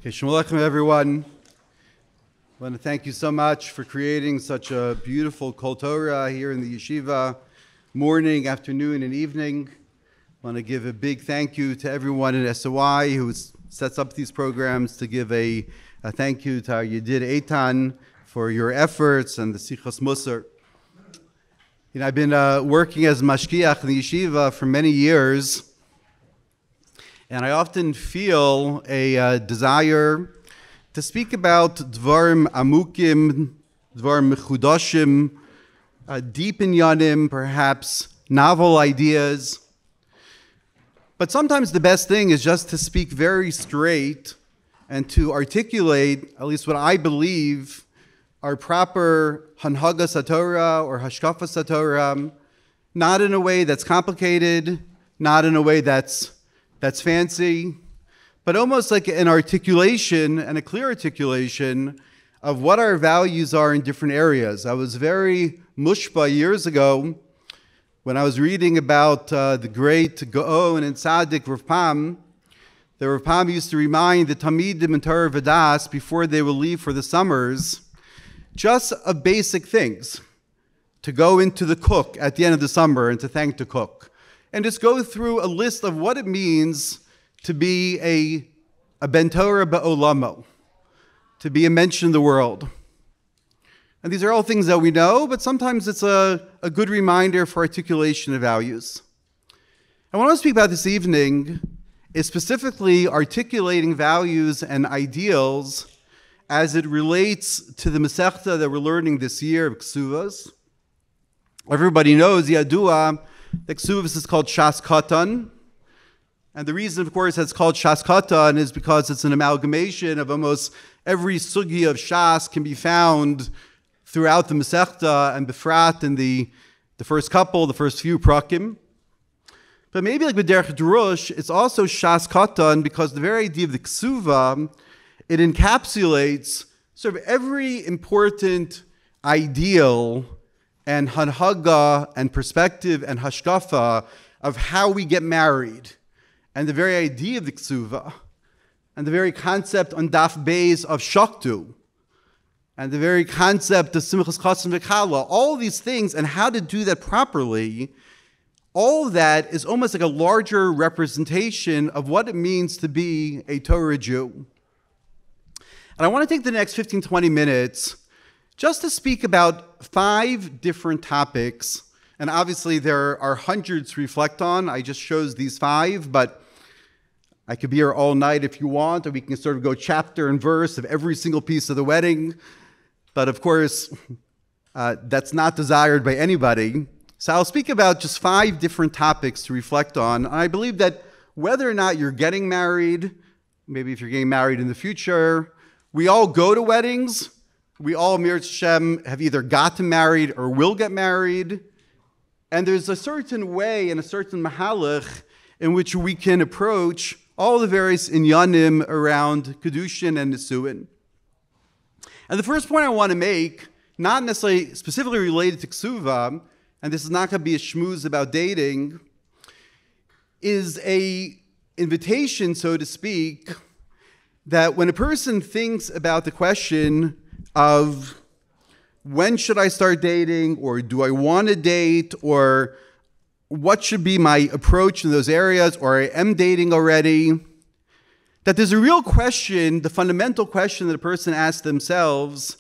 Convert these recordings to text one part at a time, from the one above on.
Okay, Shalom Aleichem, everyone. I want to thank you so much for creating such a beautiful Kol Torah here in the yeshiva, morning, afternoon, and evening. I want to give a big thank you to everyone at SOI who sets up these programs, to give a thank you to our Yedid Eitan for your efforts and the Sichos Musar. You know, I've been working as mashkiach in the yeshiva for many years, and I often feel a desire to speak about dvarim amukim, dvarim mechudoshim, deep inyanim, perhaps novel ideas. But sometimes the best thing is just to speak very straight and to articulate, at least what I believe, are proper hanhagas haTorah or hashkafas haTorah, not in a way that's complicated, not in a way that's fancy, but almost like an articulation and a clear articulation of what our values are in different areas. I was very mushba years ago when I was reading about the great Gaon and Tzaddik Rav Pam. The Rav Pam used to remind the Talmidim in Torah V'das before they would leave for the summers just of basic things, to go into the cook at the end of the summer and to thank the cook, and just go through a list of what it means to be a ben Torah ba'olamo, to be a mensch in the world. And these are all things that we know, but sometimes it's a good reminder for articulation of values. And what I want to speak about this evening is specifically articulating values and ideals as it relates to the Meseches that we're learning this year, Kesuvos. Everybody knows, Yadua, the Kesuvos is called Shas Katan. And the reason, of course, it's called Shas Katan is because it's an amalgamation of almost every sugi of Shas can be found throughout the Meseches and Befrat in the first few prakim. But maybe like B'derech Drush, it's also Shas Katan because the very idea of the Kesuva, it encapsulates sort of every important ideal and hanhaga and perspective and hashkafa of how we get married, and the very idea of the Kesuva, and the very concept on Daf Beis of Shaktu, and the very concept of Simchas Chassana V'Kala, all these things and how to do that properly, all of that is almost like a larger representation of what it means to be a Torah Jew. And I want to take the next 15, 20 minutes just to speak about 5 different topics. And obviously there are hundreds to reflect on. I just chose these 5, but I could be here all night if you want, or we can sort of go chapter and verse of every single piece of the wedding. But of course, that's not desired by anybody. So I'll speak about just 5 different topics to reflect on. And I believe that whether or not you're getting married, maybe if you're getting married in the future, we all go to weddings. We all, Mir Hashem, have either gotten married or will get married. And there's a certain way and a certain mahalach in which we can approach all the various inyanim around Kedushin and Nisuin. And the first point I want to make, not necessarily specifically related to Kesuva, and this is not going to be a shmooze about dating, is a invitation, so to speak, that when a person thinks about the question of when should I start dating, or do I want to date, or what should be my approach in those areas, or I am dating already, that there's a real question, the fundamental question that a person asks themselves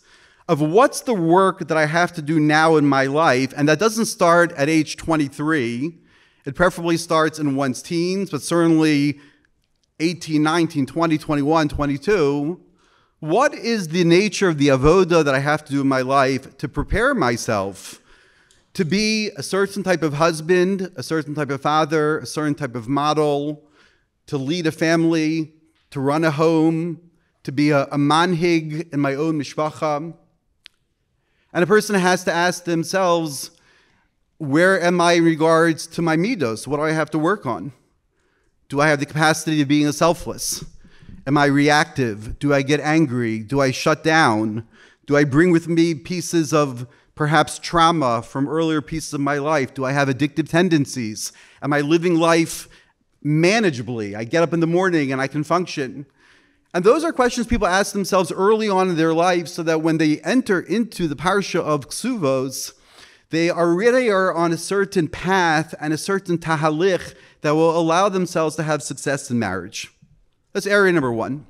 of what's the work that I have to do now in my life, and that doesn't start at age 23. It preferably starts in one's teens, but certainly 18, 19, 20, 21, 22. What is the nature of the avoda that I have to do in my life to prepare myself to be a certain type of husband, a certain type of father, a certain type of model, to lead a family, to run a home, to be a manhig in my own mishpacha? And a person has to ask themselves, where am I in regards to my midos? What do I have to work on? Do I have the capacity of being selfless? Am I reactive? Do I get angry? Do I shut down? Do I bring with me pieces of perhaps trauma from earlier pieces of my life? Do I have addictive tendencies? Am I living life manageably? I get up in the morning and I can function. And those are questions people ask themselves early on in their life so that when they enter into the parsha of Kesuvos, they already are on a certain path and a certain tahalich that will allow themselves to have success in marriage. That's area number one.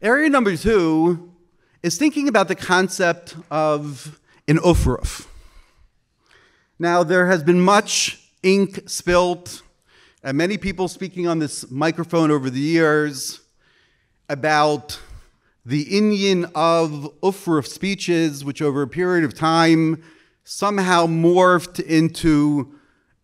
Area number two is thinking about the concept of an ufruf. Now, there has been much ink spilt, and many people speaking on this microphone over the years about the inyan of ufruf speeches, which over a period of time somehow morphed into,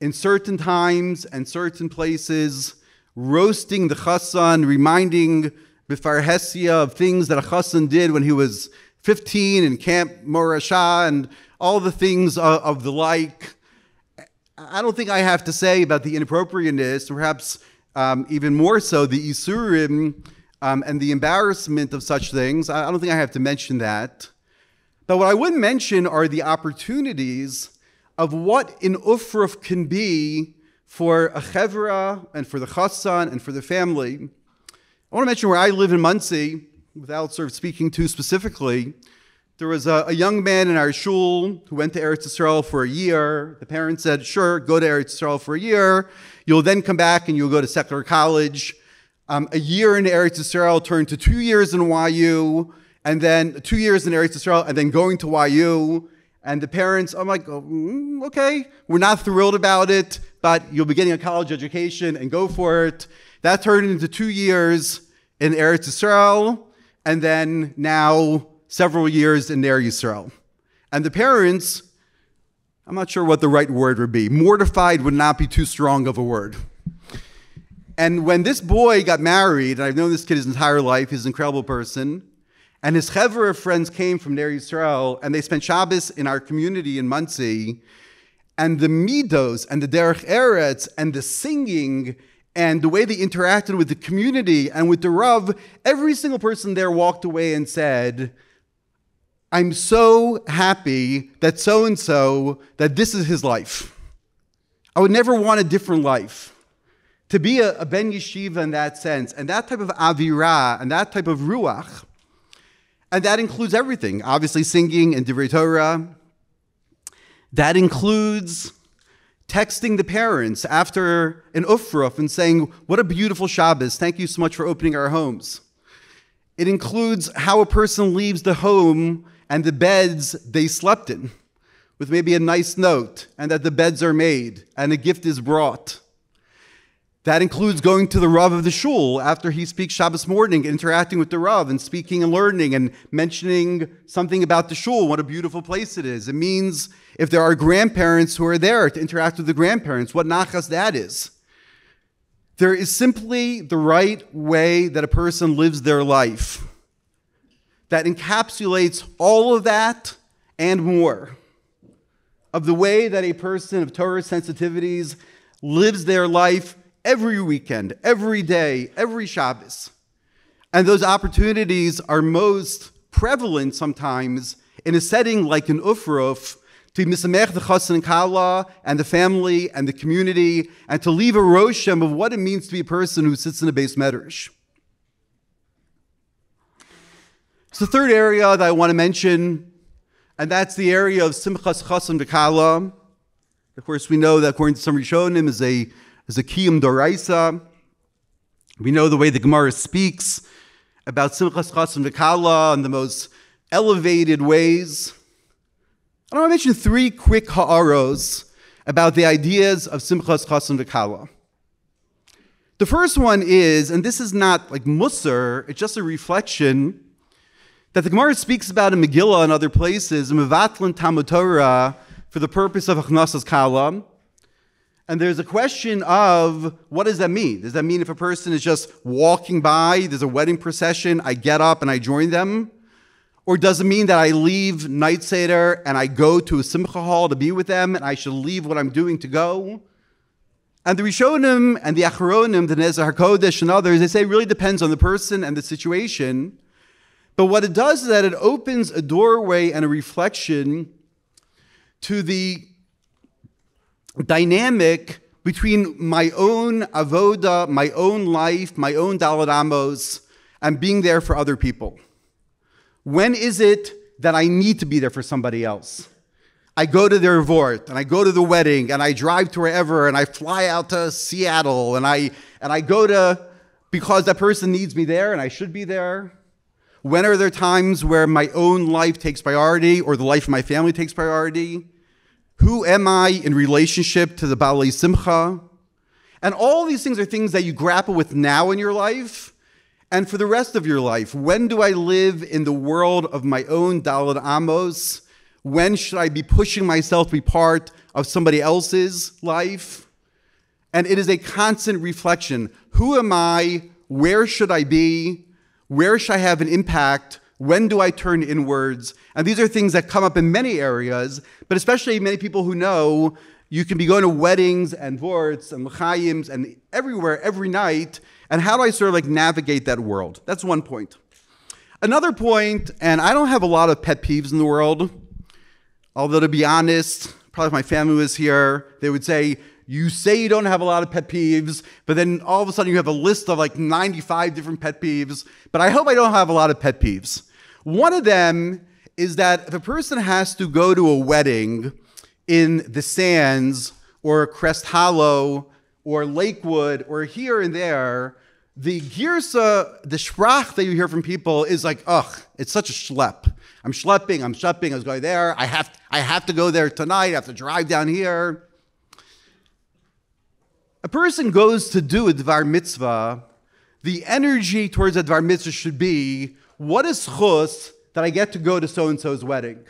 in certain times and certain places, roasting the chassan, reminding B'farhesia of things that a chassan did when he was 15 in Camp Morashah and all the things of the like. I don't think I have to say about the inappropriateness, perhaps even more so the isurim and the embarrassment of such things. I don't think I have to mention that. But what I would mention are the opportunities of what an ufruf can be for a chevra and for the chassan and for the family. I want to mention where I live in Muncie, without sort of speaking too specifically. There was a young man in our shul who went to Eretz Yisrael for a year. The parents said, sure, go to Eretz Yisrael for a year. You'll then come back and you'll go to secular college. A year in Eretz Yisrael turned to 2 years in YU, and then 2 years in Eretz Yisrael, and then going to YU. And the parents, I'm like, okay, we're not thrilled about it, but you'll be getting a college education and go for it. That turned into 2 years in Eretz Yisrael, and then now several years in Ner Yisrael. And the parents, I'm not sure what the right word would be. Mortified would not be too strong of a word. And when this boy got married, and I've known this kid his entire life, he's an incredible person, and his chevra friends came from Ner Yisrael, and they spent Shabbos in our community in Muncie, and the midos, and the derech eretz, and the singing, and the way they interacted with the community and with the Rav, every single person there walked away and said, I'm so happy that so-and-so, that this is his life. I would never want a different life. To be a ben yeshiva in that sense, and that type of avirah, and that type of ruach, and that includes everything. Obviously singing and divrei Torah. That includes texting the parents after an ufruf and saying, what a beautiful Shabbos. Thank you so much for opening our homes. It includes how a person leaves the home and the beds they slept in, with maybe a nice note, and that the beds are made and a gift is brought. That includes going to the Rav of the shul after he speaks Shabbos morning, interacting with the Rav and speaking and learning and mentioning something about the shul, what a beautiful place it is. It means if there are grandparents who are there to interact with the grandparents, what nachas that is. There is simply the right way that a person lives their life that encapsulates all of that and more of the way that a person of Torah sensitivities lives their life every weekend, every day, every Shabbos. And those opportunities are most prevalent sometimes in a setting like an ufruf, to misamech the chassan and kala and the family and the community, and to leave a roshem of what it means to be a person who sits in a beis medrash. It's the third area that I want to mention, and that's the area of simchas chassan v'kala. Of course, we know that according to some Rishonim is a kiyum doraisa. We know the way the Gemara speaks about simchas chassan v'kala in the most elevated ways. I want to mention three quick ha'aros about the ideas of simchas chassan v'kala. The first one is, and this is not like musar, it's just a reflection, that the Gemara speaks about in Megillah and other places, mevatlan Talmud Torah, for the purpose of achnasas kala. And there's a question of, what does that mean? Does that mean if a person is just walking by, there's a wedding procession, I get up and I join them? Or does it mean that I leave night seder and I go to a simcha hall to be with them and I should leave what I'm doing to go? And the Rishonim and the Acharonim, the Nezer HaKodesh and others, they say it really depends on the person and the situation. But what it does is that it opens a doorway and a reflection to the dynamic between my own avoda, my own life, my own daled amos, I'm being there for other people? When is it that I need to be there for somebody else? I go to their vort, and I go to the wedding, and I drive to wherever, and I fly out to Seattle, and I go to, because that person needs me there, and I should be there. When are there times where my own life takes priority, or the life of my family takes priority? Who am I in relationship to the Balei Simcha? And all these things are things that you grapple with now in your life, and for the rest of your life. When do I live in the world of my own Daled Amos? When should I be pushing myself to be part of somebody else's life? And it is a constant reflection. Who am I? Where should I be? Where should I have an impact? When do I turn inwards? And these are things that come up in many areas, but especially many people who know you can be going to weddings and vorts and l'chaims and everywhere, every night. And how do I sort of like navigate that world? That's one point. Another point, and I don't have a lot of pet peeves in the world, although to be honest, probably if my family was here, they would say, you say you don't have a lot of pet peeves, but then all of a sudden you have a list of like 95 different pet peeves. But I hope I don't have a lot of pet peeves. One of them is that if a person has to go to a wedding in the Sands or Crest Hollow or Lakewood or here and there, the girsa, the sprach that you hear from people is like, ugh, it's such a schlep. I'm schlepping, I was going there, I have to go there tonight, I have to drive down here. A person goes to do a dvar mitzvah, the energy towards that dvar mitzvah should be, what is chus that I get to go to so-and-so's wedding?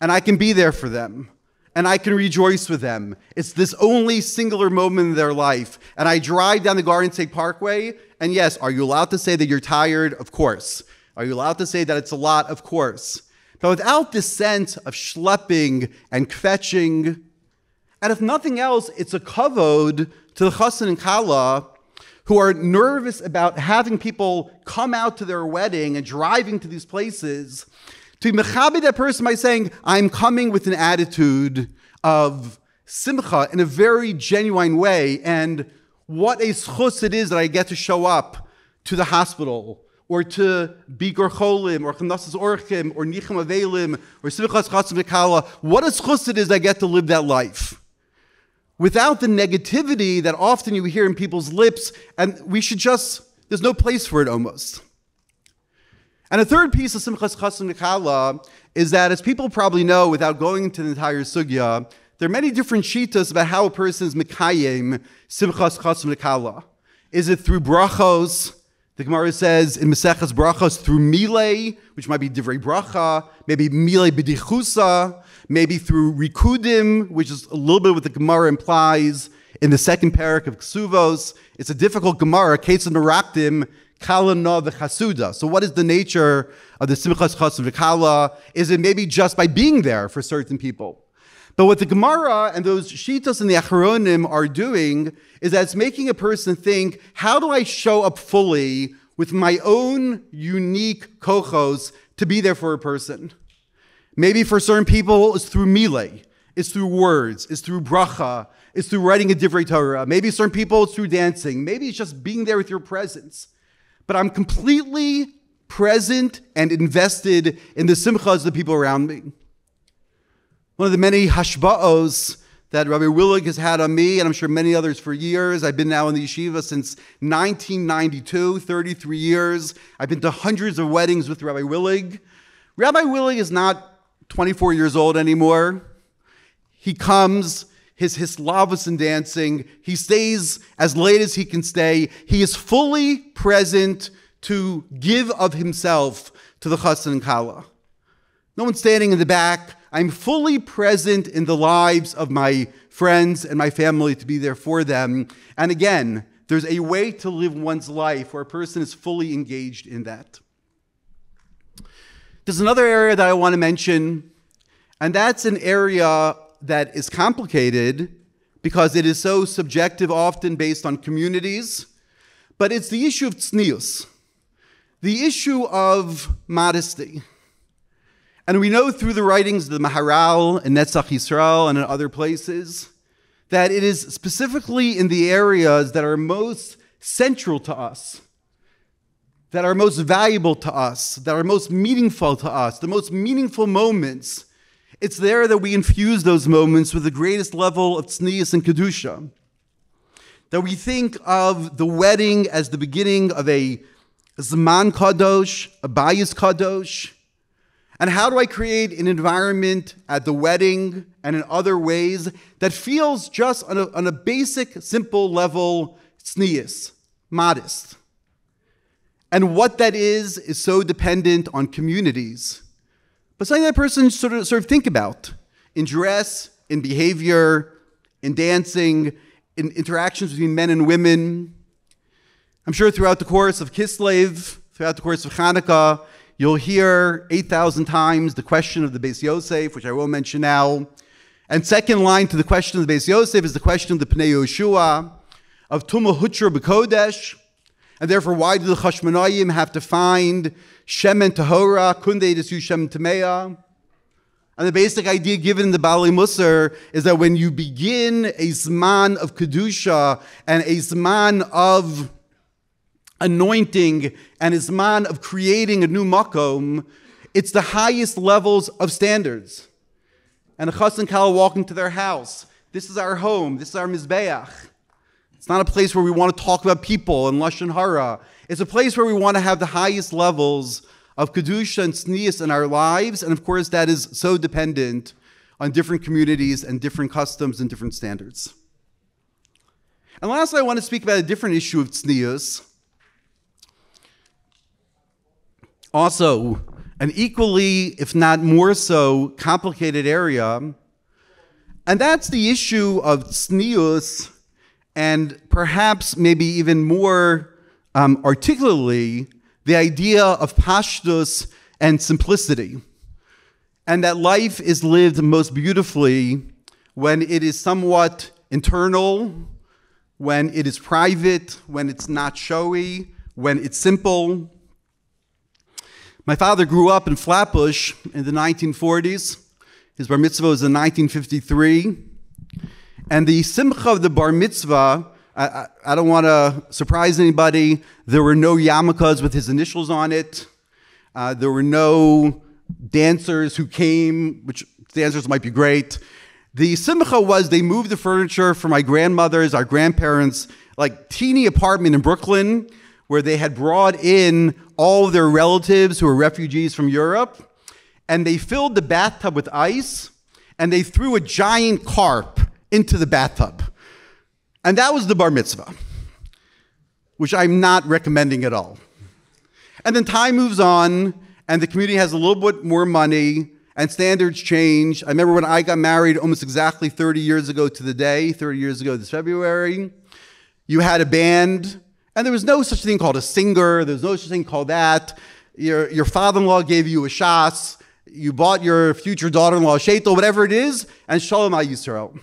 And I can be there for them. And I can rejoice with them. It's this only singular moment in their life. And I drive down the Garden State Parkway, and yes, are you allowed to say that you're tired? Of course. Are you allowed to say that it's a lot? Of course. But without this sense of schlepping and kvetching, and if nothing else, it's a kavod to the chassan and kala who are nervous about having people come out to their wedding and driving to these places, to mechabe that person by saying, I'm coming with an attitude of simcha in a very genuine way, and what a schus it is that I get to show up to the hospital, or to Bikur Cholim, or Chanasas Orchim, or Nicham Avelim, or Simchas Chatzim V'Kala. What a schus it is I get to live that life. Without the negativity that often you hear in people's lips, and we should just, there's no place for it almost. And a third piece of Simchas Chatzim V'Kala is that, as people probably know, without going into the entire sugya, there are many different shitas about how a person is mekayim Simchas Chatzim V'Kala. Is it through brachos? The Gemara says in Meseches brachos through milei, which might be divrei bracha, maybe milei b'dichusa, maybe through rikudim, which is a little bit what the Gemara implies in the second parak of Kesuvos. It's a difficult Gemara, Ketzad Merakdim, Kalana v'chasuda. So what is the nature of the Simchas Chatzim V'Kala? Is it maybe just by being there for certain people? But what the Gemara and those shitas and the Acharonim are doing is that it's making a person think, how do I show up fully with my own unique kochos to be there for a person? Maybe for certain people it's through milei, it's through words, it's through bracha, it's through writing a divrei Torah. Maybe certain people it's through dancing. Maybe it's just being there with your presence. But I'm completely present and invested in the simchas of the people around me. One of the many hashba'os that Rabbi Willig has had on me, and I'm sure many others for years. I've been now in the yeshiva since 1992, 33 years. I've been to hundreds of weddings with Rabbi Willig. Rabbi Willig is not 24 years old anymore. He comes, his hislavos and dancing. He stays as late as he can stay. He is fully present to give of himself to the chassan and kala. No one's standing in the back. I'm fully present in the lives of my friends and my family to be there for them. And again, there's a way to live one's life where a person is fully engaged in that. There's another area that I want to mention, and that's an area that is complicated because it is so subjective, often based on communities, but it's the issue of tznius, the issue of modesty. And we know through the writings of the Maharal and Netzach Yisrael and in other places that it is specifically in the areas that are most central to us, that are most valuable to us, that are most meaningful to us, the most meaningful moments, it's there that we infuse those moments with the greatest level of tznius and kedusha. That we think of the wedding as the beginning of a Zman Kadosh, a Bayis Kadosh. And how do I create an environment at the wedding and in other ways that feels just on a basic, simple level, tznius, modest? And what that is so dependent on communities. But something that person sort of think about in dress, in behavior, in dancing, in interactions between men and women. I'm sure throughout the course of Kislev, throughout the course of Hanukkah, you'll hear 8,000 times the question of the Beis Yosef, which I won't mention now. And second line to the question of the Beis Yosef is the question of the Pnei Yoshua, of Tumah Hutra B'Kodesh. And therefore, why do the Chashmonayim have to find Shemen Tahora? Couldn't they just use Shemen Tameya? And the basic idea given in the Bali Musar is that when you begin a Zman of Kedusha and a Zman of anointing and a Zman of creating a new Makom, it's the highest levels of standards. And a Chas and Kala walk into their house. This is our home. This is our Mizbeach. It's not a place where we want to talk about people and Lashon Hara. It's a place where we want to have the highest levels of Kedusha and Tznius in our lives, and of course that is so dependent on different communities and different customs and different standards. And lastly, I want to speak about a different issue of Tznius. Also, an equally, if not more so, complicated area, and that's the issue of Tznius, and perhaps maybe even more articulately, the idea of pashtus and simplicity, and that life is lived most beautifully when it is somewhat internal, when it is private, when it's not showy, when it's simple. My father grew up in Flatbush in the 1940s. His bar mitzvah was in 1953. And the simcha of the bar mitzvah, I don't want to surprise anybody, there were no yarmulkes with his initials on it. There were no dancers who came, which dancers might be great. The simcha was they moved the furniture for my grandmother's, our grandparents', like teeny apartment in Brooklyn, where they had brought in all of their relatives who were refugees from Europe, and they filled the bathtub with ice, and they threw a giant carp into the bathtub. And that was the bar mitzvah, which I'm not recommending at all. And then time moves on, and the community has a little bit more money, and standards change. I remember when I got married almost exactly 30 years ago to the day, 30 years ago this February, you had a band, and there was no such thing called a singer, there was no such thing called that. Your father-in-law gave you a shas, you bought your future daughter-in-law a sheitel, whatever it is, and shalom al Yisrael.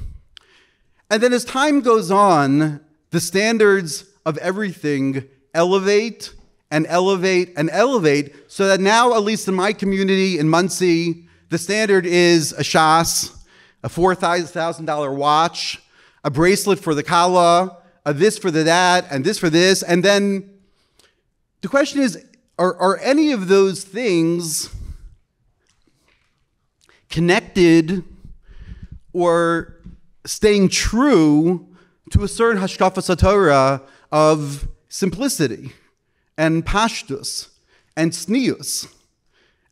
And then as time goes on, the standards of everything elevate and elevate and elevate, so that now, at least in my community in Muncie, the standard is a shas, a $4,000 watch, a bracelet for the kala, a this for the that, and this for this. And then the question is, are any of those things connected or staying true to a certain hashkafas haTorah of simplicity and pashtus and tznius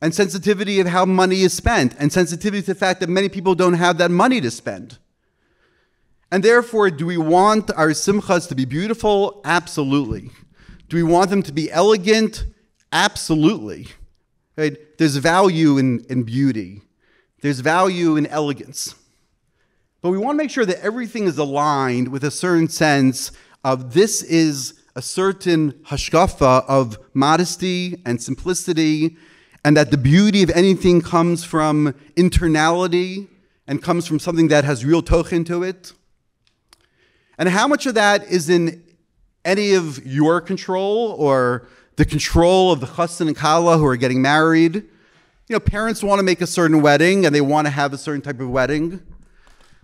and sensitivity of how money is spent and sensitivity to the fact that many people don't have that money to spend? And therefore, do we want our simchas to be beautiful? Absolutely. Do we want them to be elegant? Absolutely. Right? There's value in beauty. There's value in elegance. But we want to make sure that everything is aligned with a certain sense of this is a certain hashkafa of modesty and simplicity, and that the beauty of anything comes from internality and comes from something that has real tochen to it. And how much of that is in any of your control or the control of the chassan and kala who are getting married? You know, parents want to make a certain wedding and they want to have a certain type of wedding.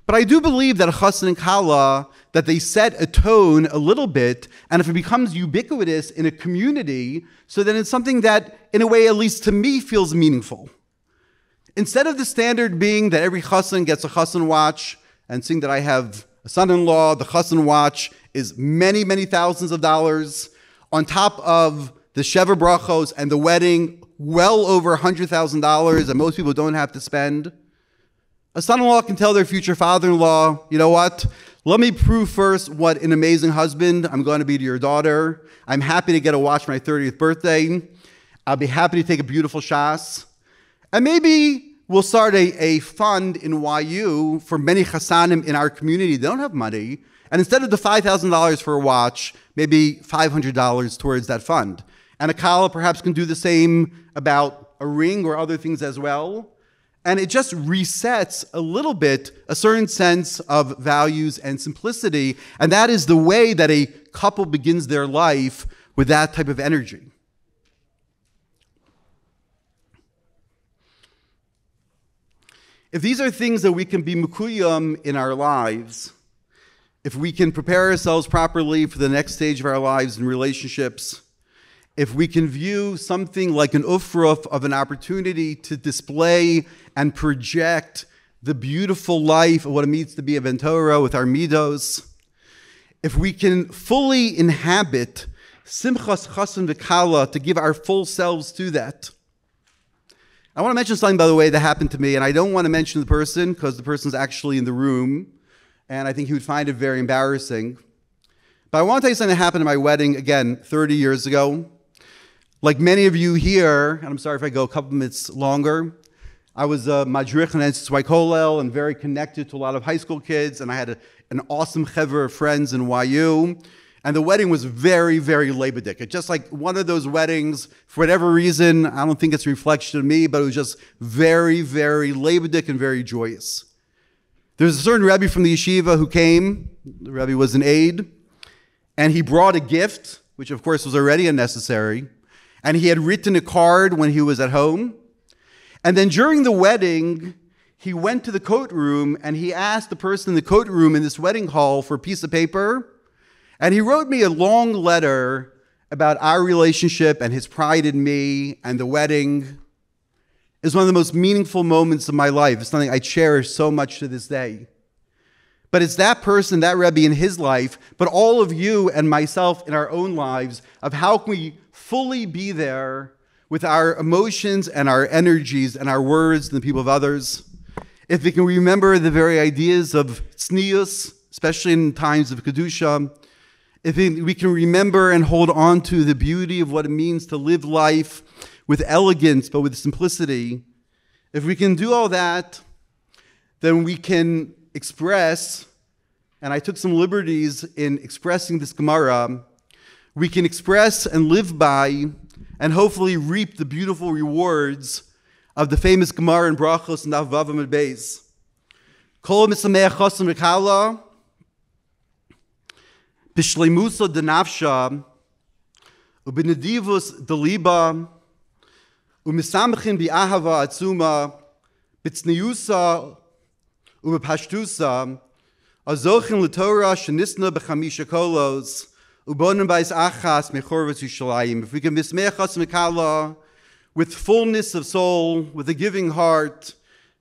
But I do believe that a chassan and kala, that they set a tone a little bit, and if it becomes ubiquitous in a community, so then it's something that, in a way, at least to me, feels meaningful. Instead of the standard being that every chassan gets a chassan watch, and seeing that I have a son-in-law, the chassan watch is many, many thousands of dollars, on top of the Sheva Brachos and the wedding, well over $100,000 that most people don't have to spend. A son-in-law can tell their future father-in-law, you know what? Let me prove first what an amazing husband I'm going to be to your daughter. I'm happy to get a watch for my 30th birthday. I'll be happy to take a beautiful shas. And maybe we'll start a fund in YU for many chassanim in our community that don't have money. And instead of the $5,000 for a watch, maybe $500 towards that fund. And a kala perhaps can do the same about a ring or other things as well. And it just resets a little bit a certain sense of values and simplicity. And that is the way that a couple begins their life, with that type of energy. If these are things that we can be mukuyam in our lives, if we can prepare ourselves properly for the next stage of our lives in relationships, if we can view something like an ufruf of an opportunity to display and project the beautiful life of what it means to be a Ventura with our midos, if we can fully inhabit simchas chassan v'kala, to give our full selves to that. I want to mention something, by the way, that happened to me, and I don't want to mention the person because the person's actually in the room, and I think he would find it very embarrassing. But I want to tell you something that happened at my wedding, again, 30 years ago. Like many of you here, and I'm sorry if I go a couple minutes longer, I was a madrich in Tzvai Kollel and very connected to a lot of high school kids, and I had an awesome chevra of friends in YU, and the wedding was very, very lebedik. It's just like one of those weddings, for whatever reason, I don't think it's a reflection of me, but it was just very, very lebedik and very joyous. There's a certain Rebbe from the yeshiva who came. The Rebbe was an aide, and he brought a gift, which of course was already unnecessary. And he had written a card when he was at home. And then during the wedding, he went to the coat room and he asked the person in the coat room in this wedding hall for a piece of paper. And he wrote me a long letter about our relationship and his pride in me and the wedding. It's one of the most meaningful moments of my life. It's something I cherish so much to this day. But it's that person, that Rebbe in his life, but all of you and myself in our own lives, of how can we fully be there with our emotions and our energies and our words and the people of others. If we can remember the very ideas of tznius, especially in times of kedusha, if we can remember and hold on to the beauty of what it means to live life with elegance but with simplicity, if we can do all that, then we can express, and I took some liberties in expressing this Gemara, we can express and live by and hopefully reap the beautiful rewards of the famous Gemara in Brachos and Avavim and Beis. Kol misameach chassan v'kala b'shleimusa denafsha u'b'nedivus deliba u'misamchin bi'ahava atzuma b'tzniusa u'b'pashtusa azochin l'torah shenisna b'chamisha kolos. If we can mismeach chassan v'kala with fullness of soul, with a giving heart,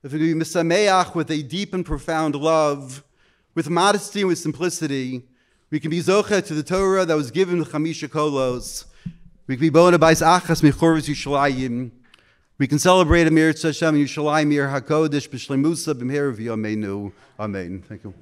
if we can be misameach with a deep and profound love, with modesty and with simplicity, we can be zocheh to the Torah that was given with chamisha kolos. We can be bona bais achas mechorvus Yushalayim. We can celebrate Amir Tzashem Yushalayim Ir HaKodesh b'shleimusa b'mher v'yameinu. Amen. Thank you.